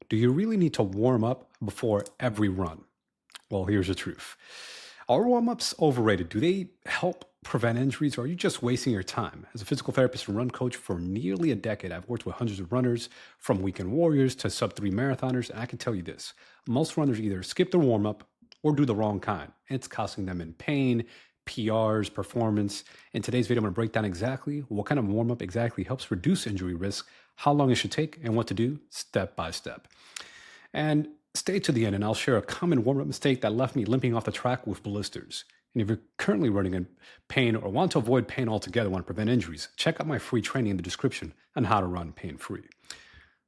Do you really need to warm up before every run? Well, here's the truth. Are warm ups overrated? Do they help prevent injuries or are you just wasting your time? As a physical therapist and run coach for nearly a decade, I've worked with hundreds of runners from weekend warriors to sub 3 marathoners. And I can tell you this most runners either skip their warm up or do the wrong kind. And it's costing them in pain, PRs, performance. In today's video, I'm going to break down exactly what kind of warm up exactly helps reduce injury risk, how long it should take, and what to do step by step. And stay to the end, and I'll share a common warm-up mistake that left me limping off the track with blisters. And if you're currently running in pain or want to avoid pain altogether, want to prevent injuries, check out my free training in the description on how to run pain-free.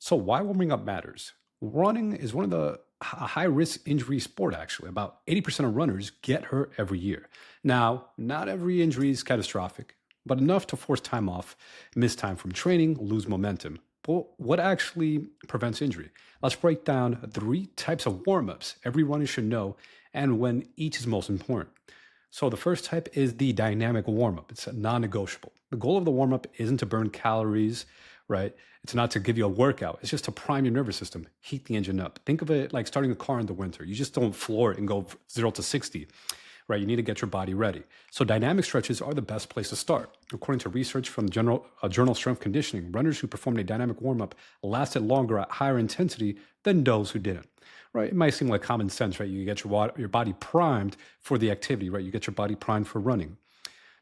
So why warming up matters? Running is one of the high-risk injury sport, actually. About 80% of runners get hurt every year. Now, not every injury is catastrophic, but enough to force time off, miss time from training, lose momentum. But what actually prevents injury? Let's break down 3 types of warm-ups every runner should know and when each is most important. So the first type is the dynamic warm-up. It's non-negotiable. The goal of the warm-up isn't to burn calories, right? It's not to give you a workout. It's just to prime your nervous system, heat the engine up. Think of it like starting a car in the winter. You just don't floor it and go 0 to 60. Right, you need to get your body ready. So dynamic stretches are the best place to start. According to research from the Journal of Strength Conditioning, runners who performed a dynamic warm-up lasted longer at higher intensity than those who didn't. Right, it might seem like common sense, right? You get your body primed for the activity, right? You get your body primed for running.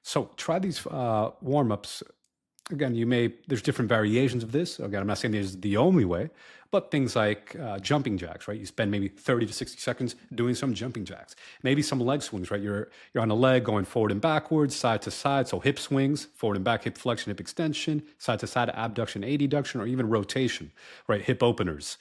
So try these warm-ups. Again, there's different variations of this. Again, I'm not saying this is the only way, but things like jumping jacks, right? You spend maybe 30 to 60 seconds doing some jumping jacks. Maybe some leg swings, right? You're on a leg going forward and backwards, side to side. So hip swings, forward and back, hip flexion, hip extension, side to side, abduction, adduction, or even rotation, right? Hip openers.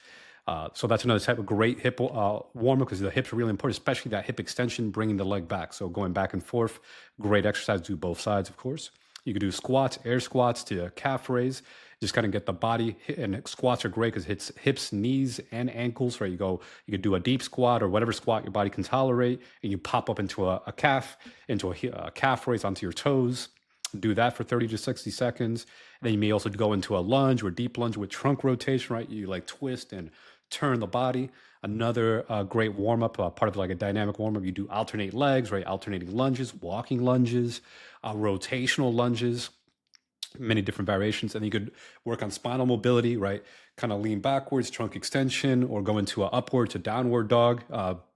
So that's another type of great hip warm-up because the hips are really important, especially that hip extension, bringing the leg back. So going back and forth, great exercise, do both sides, of course. You could do squats, air squats to calf raise. Just kind of get the body, and squats are great because it's hips, knees, and ankles, right? You could do a deep squat or whatever squat your body can tolerate, and you pop up into a calf, into a calf raise onto your toes. Do that for 30 to 60 seconds. And then you may also go into a lunge or deep lunge with trunk rotation, right? You like twist and turn the body. Another great warm-up, part of like a dynamic warm-up, you do alternate legs, right? Alternating lunges, walking lunges, rotational lunges, many different variations. And you could work on spinal mobility, right? Kind of lean backwards, trunk extension, or go into an upward to downward dog.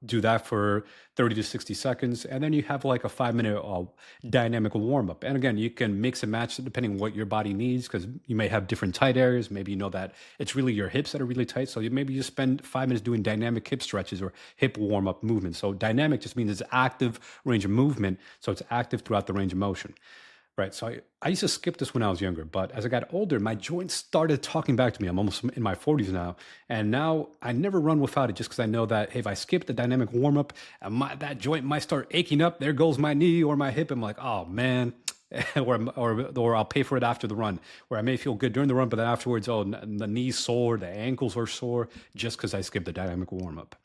Do that for 30 to 60 seconds. And then you have like a 5-minute dynamic warm up. And again, you can mix and match it depending on what your body needs, because you may have different tight areas. Maybe you know that it's really your hips that are really tight. So maybe you spend 5 minutes doing dynamic hip stretches or hip warm up movements. So dynamic just means it's active range of movement. So it's active throughout the range of motion. Right. So I used to skip this when I was younger, but as I got older, my joints started talking back to me. I'm almost in my 40s now. And now I never run without it just because I know that hey, if I skip the dynamic warm up, that joint might start aching up. There goes my knee or my hip. I'm like, oh, man. or I'll pay for it after the run, where I may feel good during the run, but then afterwards, oh, the knees sore, the ankles are sore just because I skipped the dynamic warm up.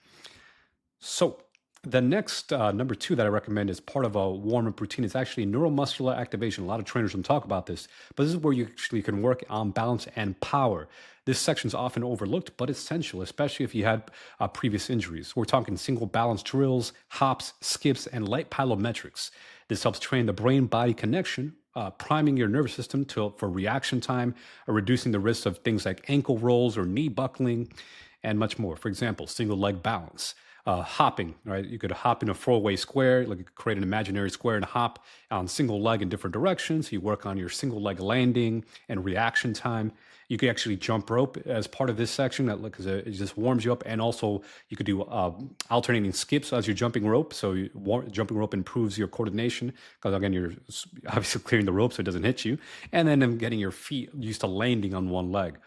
So the next number 2 that I recommend as part of a warm-up routine is actually neuromuscular activation. A lot of trainers don't talk about this, but this is where you actually can work on balance and power. This section is often overlooked, but essential, especially if you had previous injuries. We're talking single balance drills, hops, skips, and light plyometrics. This helps train the brain-body connection, priming your nervous system for reaction time, reducing the risk of things like ankle rolls or knee buckling, and much more. For example, single leg balance. Hopping, right? You could hop in a 4-way square, like you could create an imaginary square and hop on single leg in different directions. You work on your single leg landing and reaction time. You could actually jump rope as part of this section because it just warms you up. And also you could do alternating skips as you're jumping rope. So jumping rope improves your coordination because again, you're obviously clearing the rope so it doesn't hit you. And then getting your feet used to landing on one leg.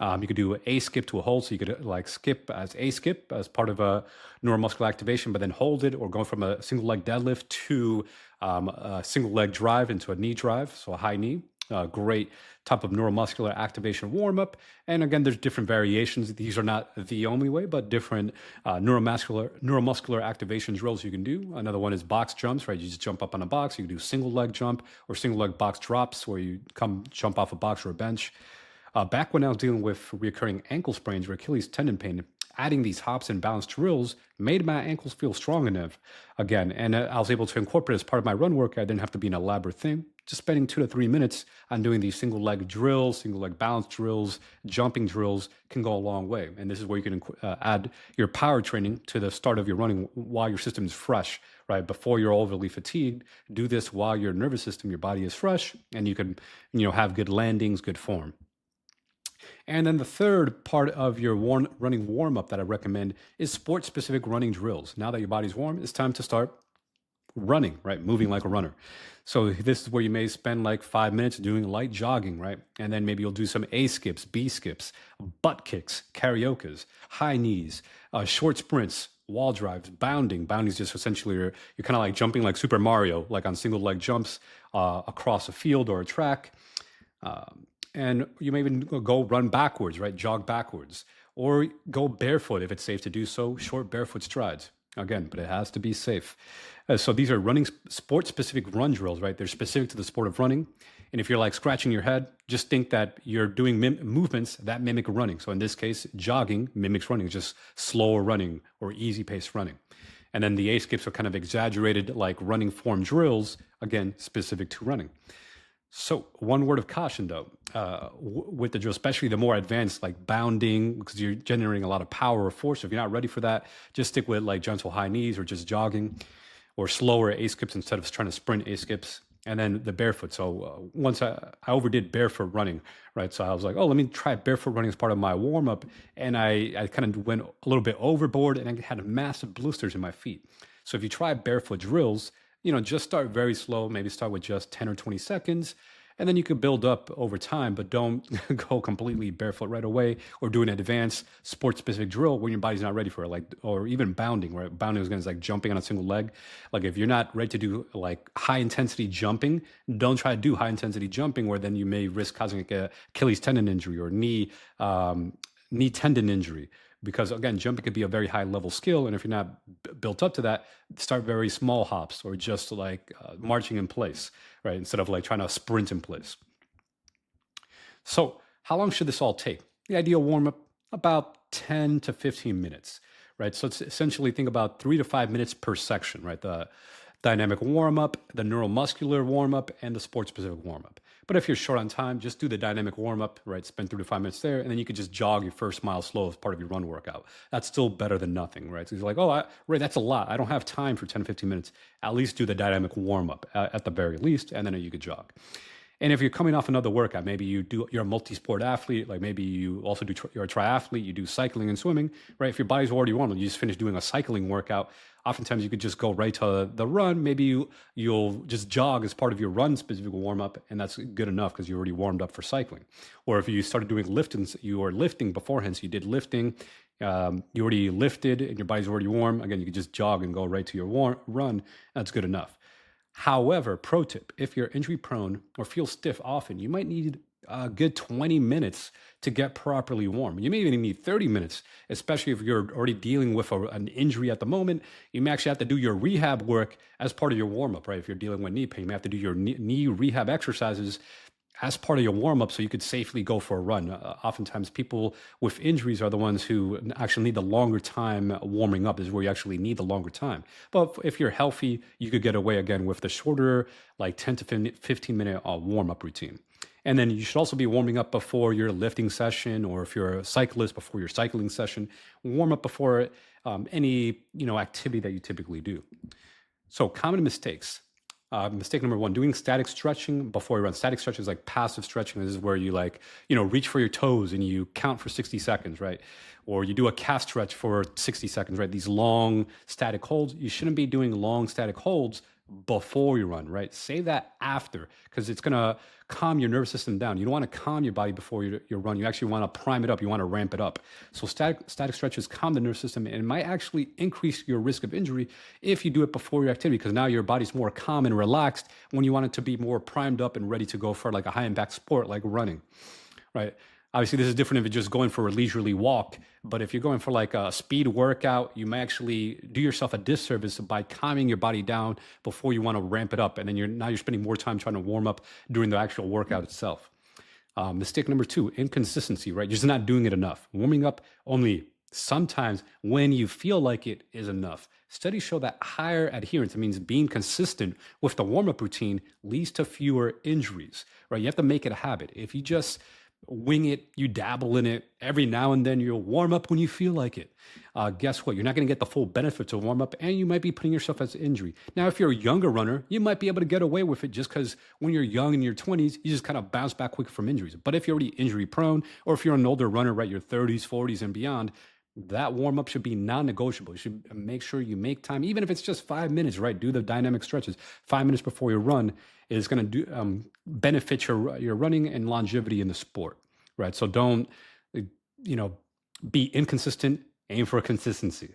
You could do a skip to a hold. So you could like skip as part of a neuromuscular activation, but then hold it, or go from a single leg deadlift to a single leg drive into a knee drive, so a high knee. Great type of neuromuscular activation warm-up. And again, there's different variations. These are not the only way, but different neuromuscular activation drills you can do. Another one is box jumps, right? You just jump up on a box. You can do single leg jump or single leg box drops where you jump off a box or a bench. Back when I was dealing with recurring ankle sprains or Achilles tendon pain, adding these hops and bounce drills made my ankles feel strong enough again. And I was able to incorporate as part of my run work. I didn't have to be an elaborate thing. Just spending 2 to 3 minutes on doing these single leg drills, single leg balance drills, jumping drills can go a long way. And this is where you can add your power training to the start of your running while your system is fresh, right? Before you're overly fatigued, do this while your nervous system, your body is fresh, and you can, have good landings, good form. And then the third part of your running warm up that I recommend is sport specific running drills. Now that your body's warm, it's time to start running, right? Moving like a runner. So this is where you may spend like 5 minutes doing light jogging, right? And then maybe you'll do some A skips, B skips, butt kicks, karaokes, high knees, short sprints, wall drives, bounding. Bounding is just essentially you're kind of like jumping like Super Mario, like on single leg jumps across a field or a track. And you may even go run backwards, right? Jog backwards, or go barefoot if it's safe to do so, short barefoot strides. Again, but it has to be safe. So these are running sport-specific run drills, right? They're specific to the sport of running. And if you're like scratching your head, just think that you're doing movements that mimic running. So in this case, jogging mimics running, just slower running or easy pace running. And then the A skips are kind of exaggerated like running form drills, again, specific to running. So one word of caution though, with the drill, especially the more advanced like bounding, because you're generating a lot of power or force. So if you're not ready for that, just stick with like gentle high knees or just jogging or slower A skips instead of trying to sprint A skips. And then the barefoot. So once I overdid barefoot running, right? So I was like, oh, let me try barefoot running as part of my warm up. And I kind of went a little bit overboard and I had massive blisters in my feet. So if you try barefoot drills, just start very slow, maybe start with just 10 or 20 seconds, and then you can build up over time, but don't go completely barefoot right away or do an advanced sport-specific drill when your body's not ready for it, or even bounding, right? Bounding is like jumping on a single leg. Like if you're not ready to do like high-intensity jumping, don't try to do high-intensity jumping where then you may risk causing like a Achilles tendon injury or knee tendon injury. Because again, jumping could be a very high level skill. And if you're not built up to that, start very small hops or just like marching in place, right? Instead of like trying to sprint in place. So how long should this all take? The ideal warm up, about 10 to 15 minutes, right? So it's essentially think about 3 to 5 minutes per section, right? The dynamic warm up, the neuromuscular warm up, and the sport specific warm up. But if you're short on time, just do the dynamic warm up, right? Spend 3 to 5 minutes there, and then you could just jog your first mile slow as part of your run workout. That's still better than nothing, right? So you're like, oh, Ray, that's a lot. I don't have time for 10 to 15 minutes. At least do the dynamic warm up at the very least, and then you could jog. And if you're coming off another workout, maybe you're a multi-sport athlete, like maybe you also you're a triathlete, you do cycling and swimming, right? If your body's already warm, you just finished doing a cycling workout, oftentimes you could just go right to the run. Maybe you'll just jog as part of your run specific warm up, and that's good enough because you already warmed up for cycling. Or if you started doing lifting, you were lifting beforehand, so you did lifting, you already lifted and your body's already warm. Again, you could just jog and go right to your run. That's good enough. However, pro tip, if you're injury prone or feel stiff often, you might need a good 20 minutes to get properly warm. You may even need 30 minutes, especially if you're already dealing with an injury at the moment. You may actually have to do your rehab work as part of your warm up, right? If you're dealing with knee pain, you may have to do your knee rehab exercises as part of your warm-up so you could safely go for a run. Oftentimes people with injuries are the ones who actually need the longer time warming up. This is where you actually need the longer time. But if you're healthy, you could get away again with the shorter, like 10 to 15 minute warm-up routine. And then you should also be warming up before your lifting session, or if you're a cyclist, before your cycling session. Warm up before any activity that you typically do. So common mistakes. Mistake number one, doing static stretching before you run. Static stretching is like passive stretching. This is where you reach for your toes and you count for 60 seconds, right? Or you do a calf stretch for 60 seconds, right? These long static holds. You shouldn't be doing long static holds before you run, right? Save that after, because it's going to calm your nervous system down. You don't want to calm your body before you run. You actually want to prime it up. You want to ramp it up. So static stretches calm the nervous system, and it might actually increase your risk of injury if you do it before your activity, because now your body's more calm and relaxed when you want it to be more primed up and ready to go for like a high impact sport like running, right? Obviously, this is different if you're just going for a leisurely walk, but if you're going for like a speed workout, you may actually do yourself a disservice by calming your body down before you want to ramp it up. And then you're spending more time trying to warm up during the actual workout itself. Mistake number two, inconsistency, right? You're just not doing it enough. Warming up only sometimes when you feel like it is enough. Studies show that higher adherence, it means being consistent with the warm up routine, leads to fewer injuries, right? You have to make it a habit. If you just wing it, you dabble in it every now and then, you'll warm up when you feel like it. Guess what? You're not going to get the full benefits of warm up, and you might be putting yourself at injury. Now, if you're a younger runner, you might be able to get away with it just because when you're young in your 20s, you just kind of bounce back quick from injuries. But if you're already injury prone, or if you're an older runner, right, your 30s, 40s, and beyond, that warm up should be non-negotiable. You should make sure you make time, even if it's just 5 minutes, right? Do the dynamic stretches 5 minutes before your run is going to benefit your running and longevity in the sport, right? So don't, be inconsistent. Aim for consistency.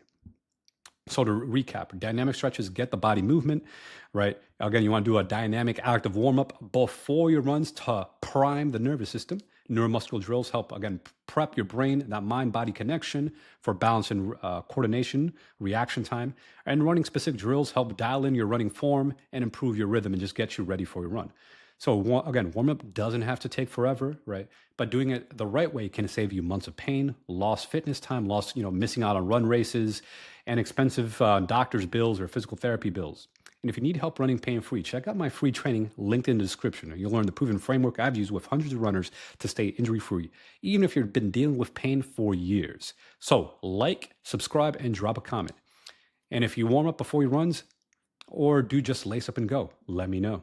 So to recap, dynamic stretches get the body movement, right? Again, you want to do a dynamic active warm up before your runs to prime the nervous system. Neuromuscular drills help, again, prep your brain, that mind-body connection for balance and coordination, reaction time. And running specific drills help dial in your running form and improve your rhythm and just get you ready for your run. So again, warm-up doesn't have to take forever, right? But doing it the right way can save you months of pain, lost fitness time, missing out on run races, and expensive doctor's bills or physical therapy bills. And if you need help running pain-free, check out my free training linked in the description. You'll learn the proven framework I've used with hundreds of runners to stay injury-free, even if you've been dealing with pain for years. So like, subscribe, and drop a comment. And if you warm up before your runs, or do just lace up and go, let me know.